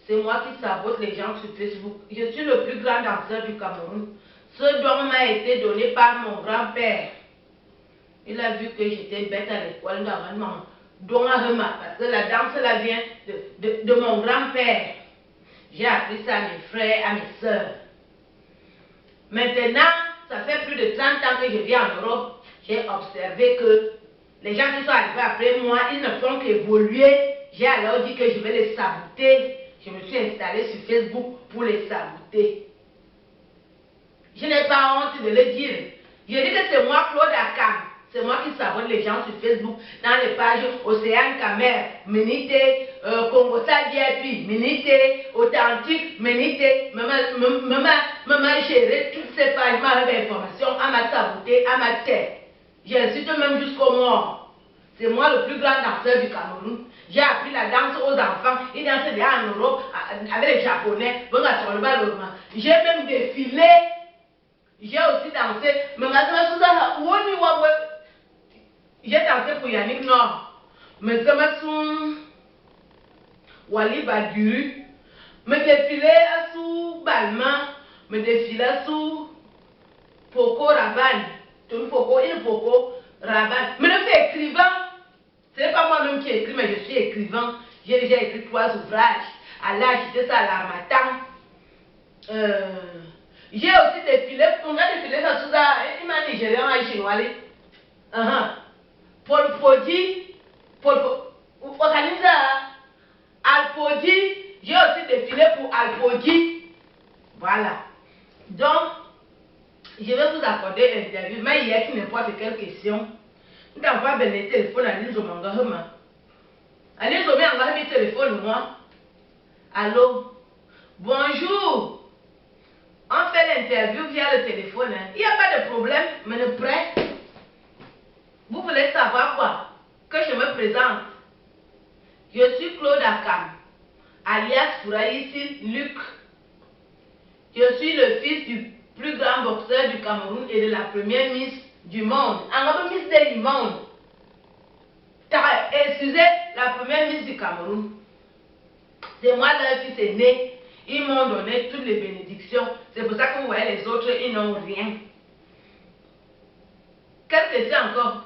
c'est moi qui sabote les gens sur Facebook. Je suis le plus grand danseur du Cameroun. Ce don m'a été donné par mon grand-père. Il a vu que j'étais bête à l'école, normalement. Parce que la danse là vient de mon grand-père. J'ai appris ça à mes frères, à mes soeurs. Maintenant, ça fait plus de 30 ans que je vis en Europe. J'ai observé que les gens qui sont arrivés après moi, ils ne font qu'évoluer. J'ai alors dit que je vais les saboter. Je me suis installée sur Facebook pour les saboter. Je n'ai pas honte de le dire. Je dis que c'est moi, Claude Akam. C'est moi qui sabote les gens sur Facebook, dans les pages Océane Camer, Ménité, Congo VIP, Ménité, Authentique, Ménité, maman géré toutes ces pages, m'a d'informations, à ma saboté, à ma tête. J'insulte même jusqu'au mort. C'est moi le plus grand danseur du Cameroun. J'ai appris la danse aux enfants. Ils dansent déjà en Europe avec les Japonais. J'ai même défilé. J'ai aussi dansé. J'ai dansé pour Yannick Nord. Mais ça m'a sous Wali Badu. Me défilé sous Balmain. Me défilé sous Poco Rabanne. Tout Poco, il Poco Rabanne. Mais je suis écrivain. Ce n'est pas moi-même qui écris, mais je suis écrivain. J'ai déjà écrit 3 ouvrages. À l'âge, j'étais ça à l'Armatan. J'ai aussi défilé. On a défilé ça sous ça. Il m'a dit, Nigérian à Chinois. Paul Podi, organise Alpodi, j'ai aussi défilé pour Alpodi. Voilà. Donc, je vais vous accorder l'interview, mais il y a n'importe quelle question. Nous avons le téléphone à l'Inzomanga. À l'Inzomanga, le téléphone, moi. Allô? Bonjour. On fait l'interview via le téléphone. Il n'y a pas de problème, mais le prêt. Vous voulez savoir quoi? Que je me présente. Je suis Claude Akam, alias Fouraïssi Luc. Je suis le fils du plus grand boxeur du Cameroun et de la première Miss du monde. En Miss du monde. Excusez, la première Miss du Cameroun. C'est moi leur fils aîné. Ils m'ont donné toutes les bénédictions. C'est pour ça que vous voyez les autres, ils n'ont rien. Qu'est-ce que c'est encore?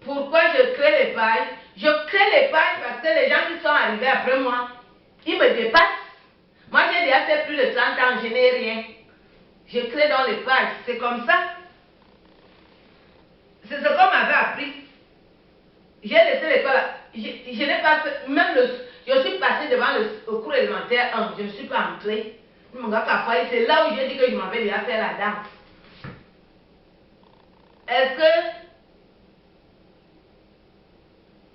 Pourquoi je crée les pages? Je crée les pages parce que les gens qui sont arrivés après moi, ils me dépassent. Moi, j'ai déjà fait plus de 30 ans, je n'ai rien. Je crée dans les pages. C'est comme ça. C'est ce qu'on m'avait appris. J'ai laissé l'école. Je n'ai pas fait, même je suis passée devant le cours élémentaire 1. Je ne suis pas entrée. C'est là où j'ai dit que je m'avais déjà fait la danse. Est-ce que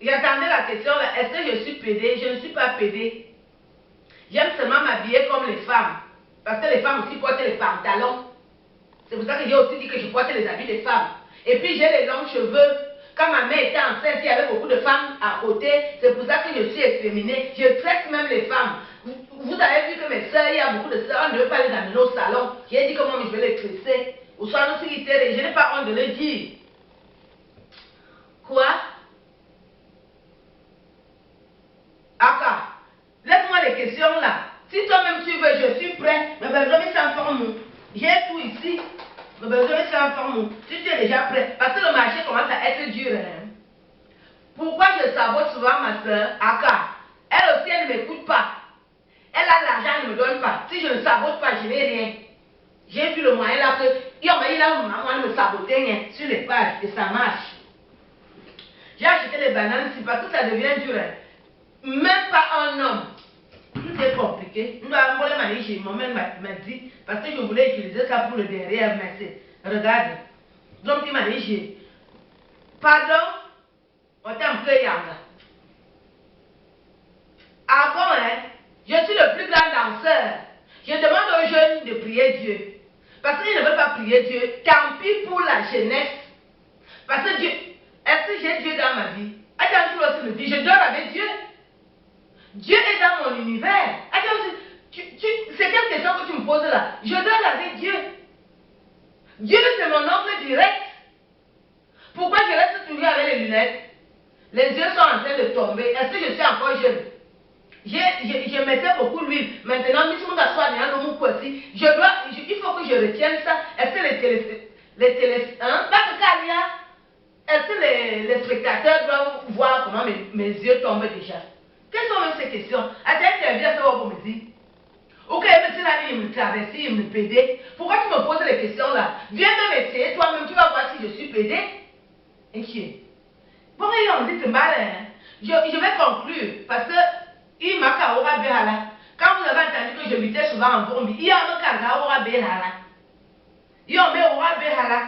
j'attendais la question là, est-ce que je suis pédée? Je ne suis pas pédée. J'aime seulement m'habiller comme les femmes. Parce que les femmes aussi portent les pantalons. C'est pour ça que j'ai aussi dit que je porte les habits des femmes. Et puis j'ai les longs cheveux. Quand ma mère était enceinte, il y avait beaucoup de femmes à côté. C'est pour ça que je suis efféminée. Je traite même les femmes. Vous avez vu que mes soeurs, il y a beaucoup de soeurs, on ne veut pas les amener au salon. J'ai dit que moi, je vais les tresser. Ou soit nous, je n'ai pas honte de le dire. Quoi? Aka, laisse-moi les questions là. Si toi-même tu veux, je suis prêt. Mais ben, je vais s'informer. J'ai tout ici. Mais ben, je vais s'informer. Si tu es déjà prêt. Parce que le marché commence à être dur. Hein? Pourquoi je sabote souvent ma soeur? Aka, elle aussi, elle ne m'écoute pas. Elle a l'argent, elle ne me donne pas. Si je ne sabote pas, je n'ai rien. J'ai vu le moyen là que il a me saboter hein, sur les pages et ça marche. J'ai acheté les bananes ici parce que ça devient dur. Hein? Même pas un homme. Tout est compliqué. Mon mère m'a dit, parce que je voulais utiliser ça pour le derrière, mais c'est. Regarde. Donc il m'a dit, pardon, on t'a un peu yanga. Ah bon, hein? Je suis le plus grand danseur. Je demande aux jeunes de prier Dieu. Parce qu'ils ne veulent pas prier Dieu. Tant pis pour la jeunesse. Parce que Dieu, est-ce que j'ai Dieu dans ma vie? Attends, tu me dis, je dors avec Dieu. Dieu est dans mon univers. Attends, c'est quelle question que tu me poses là? Je dors avec Dieu. Dieu, c'est mon oncle direct. Pourquoi je reste toujours avec les lunettes? Les yeux sont en train de tomber. Est-ce que je suis encore jeune? je mettais beaucoup d'huile. Maintenant, il faut que je retienne ça. Est-ce que est-ce que les spectateurs doivent voir comment mes yeux tombent déjà? Quelles sont même ces questions? Attends, tu as ça pour me dire. Ok, monsieur l'ami, il me traverse, il me pédait. Pourquoi tu me poses les questions là? Viens même essayer, toi-même, tu vas voir si je suis pédé. Et qui? Bon, on dit que mal, hein? Je vais conclure parce que il m'a qu'à aura béhala. Quand vous avez entendu que je mettais souvent en bombe, il y a un cas aura béhala. Il y a un aura béhala.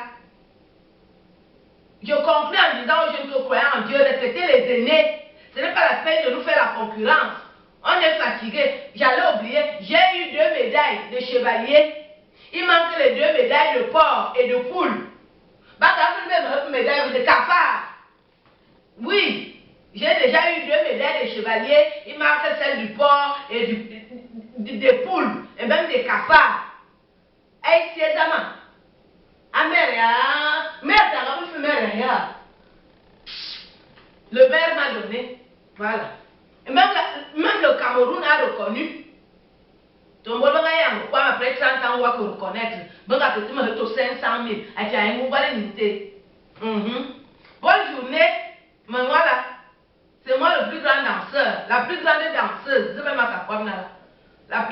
Je conclue en disant aux jeunes que croyants en Dieu, respectez les aînés. Ce n'est pas la peine de nous faire la concurrence. On est fatigué. J'allais oublier, j'ai eu 2 médailles de chevalier. Il manque les 2 médailles de porc et de poule. Bah, quand même une médaille de cafard. Oui, j'ai déjà eu 2 médailles de chevalier. Il manque celle du porc et des poules et même des cafards. Et c'est ça. Le maire m'a donné. Voilà. Et même le Cameroun a reconnu. Donc, après 30 ans, on va reconnaître. Donc, après 500 000. Bonne journée. Mais voilà. C'est moi le plus grand danseur. La plus grande danseuse. Je vais m'asseoir là. La plus